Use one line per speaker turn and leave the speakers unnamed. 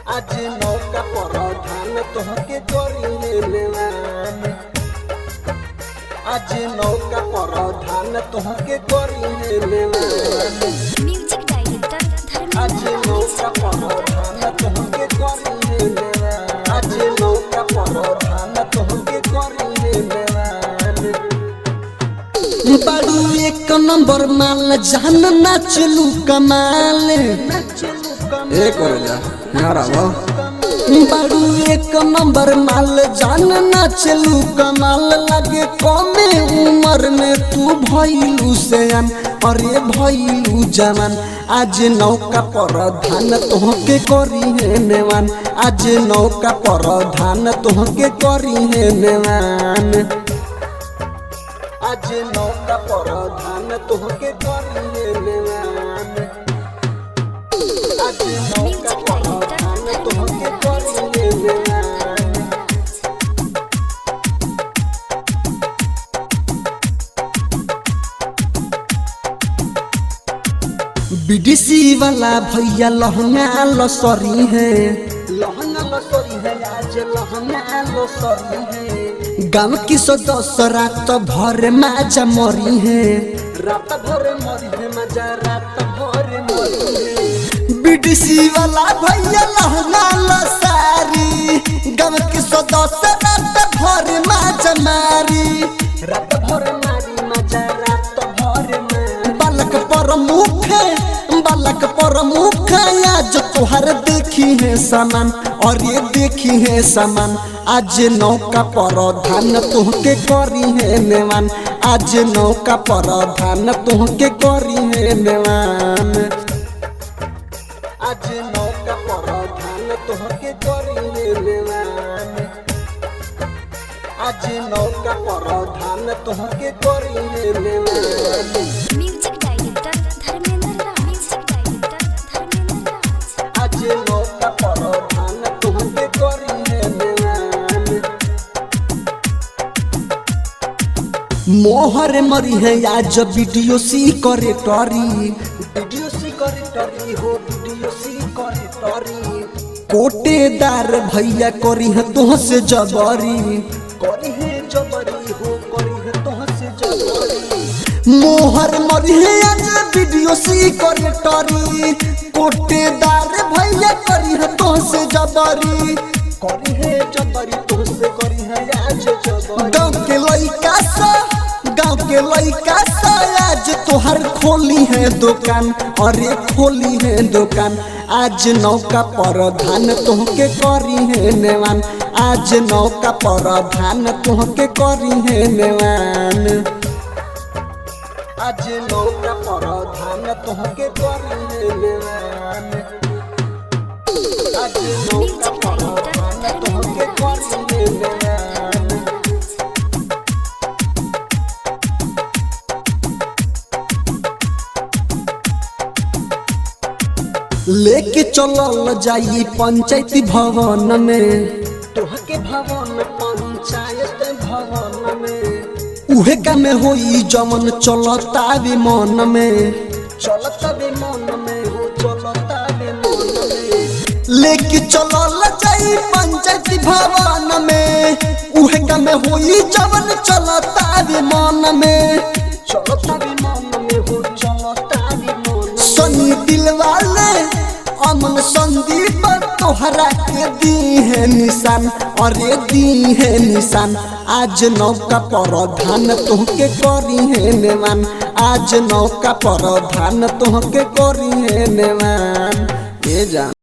आज नौका पर धान तोहके करी नेवान। आज नौका पर धान तोहके करी नेवान।
म्यूजिक डायरेक्टर
आज नौका पर धान तोहके करी नेवान। आज नौका पर धान तोहके करी नेवान।
बारू एक नंबर माल जान नाचलू कमाल
एक और जा यारा
बारू एक नंबर माल जान नाचलू कमाल लगे कमे उम्र में तू भइलू सयान अरे भइलू जवान। आज नौका पर धान तोहके करी है नेवान। आज नौका पर धान तोहके करी है नेवान।
आज नौका पर धान तोहके करी नेवान। आज नौका पर धान तोहके करी नेवान।
बीडीसी वाला भैया लहंगा लसरी है।
लहंगा लसरी है आज लहंगा लसरी है।
गाँव की सदस्य रात भर माजा मरी है।
रात भर मरी है मजा रात भर मरी है।
बीडीसी वाला भैया लहंगा लसारी गाँव की सदस्य रात भर माजा मारी।
रात भर मारी मजा रात भर मारी।
बालक पर मुख आज तुहार देखी है सामान और ये देखी है सामान। आज नौका पर धान तोहके करी है नेवान। आज नौका पर धान तोहके करी है नेवान।
आज नौका पर धान तोहके करी नेवान। आज नौका पर धान तोहके करी नेवान।
म्यूजिक डायरेक्टर धर्मेंद्र राज। म्यूजिक डायरेक्टर धर्मेंद्र राज।
आज नौका पर धान तोहके करी नेवान।
मोहर मरी है आज वीडियो सी करे टरी।
वीडियो सी करे टरी हो वीडियो सी करे टरी।
कोटेदार भैया करी है तोह से जबरी।
करी है जबरी हो करी है तोह से जबरी।
मोहर मरी है आज वीडियो सी करे टरी। कोटेदार भैया करी है तोह से जबरी।
करी है जबरी तोह से करी है आज जबरी।
गाँव के लइका सा आज तोहर खोली है दुकान अरे खोली है दुकान। आज नौका पर धान तोहके करी है नेवान। आज नौका पर धान तोहके करी है नेवान।
आज नौका पर धान तोहके करी नेवान। आज नौका पर धान तोहके करी नेवान।
लेके चलल जाई पंचायती भवन में।
तोहके भवन पंचायत भवन में।
उहे काम होई जमन चलता भी मन में।
चलता भी मन में हो चलता भी मन में।
लेके चलल जाई पंचायती भवन में। उहे काम होई जमन चलता भी मन में।
चलता भी मन में हो चलता भी मन में।
सनी दिल वाले अमन संदीप तोहरा के दी है निशान अरे दी है निशान। आज नौका पर धान तोहके करी है नेवान। आज नौका पर धान तोहके करी है नेवान। ये जान।